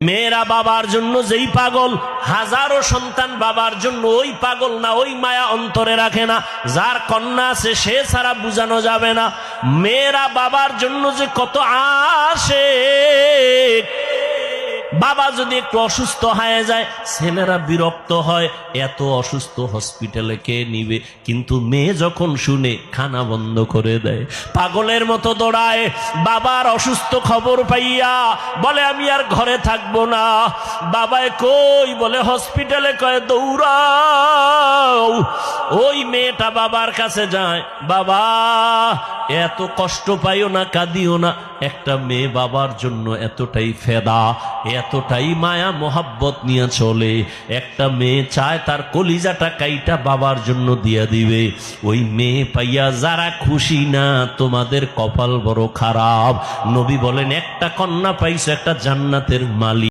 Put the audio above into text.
মেয়েরা বাবার জন্য যেই পাগল, হাজারো সন্তান বাবার জন্য ওই পাগল না, ওই মায়া অন্তরে রাখে না। যার কন্যা আছে সে ছাড়া বুঝানো যাবে না। মেয়েরা বাবার জন্য যে কত আশিক। বাবা যদি একটু অসুস্থ হয়ে যায় ছেলেরা বিরক্ত হয়, এত অসুস্থ হসপিটালে কে নিবে, কিন্তু মেয়ে যখন শুনে খানা বন্ধ করে দেয়, পাগলের মতো দৌড়ায়। বাবার অসুস্থ খবর পাইয়া বলে আমি আর ঘরে থাকবো না। বাবায় কই, বলে হসপিটালে, কয় দৌড়াও। ওই মেয়েটা বাবার কাছে যায়, বাবা এত কষ্ট পাইও না, কাঁদিও না। একটা মেয়ে বাবার জন্য এতটাই ফেদা, এতটাই মায়া মোহাব্বত নিয়ে চলে। একটা মেয়ে চায় তার কলিজাটা কাইটা বাবার জন্য দিয়া দিবে। ওই মেয়ে পাইয়া যারা খুশি না, তোমাদের কপাল বড় খারাপ। নবী বলেন একটা কন্যা পাইছো, একটা জান্নাতের মালিক।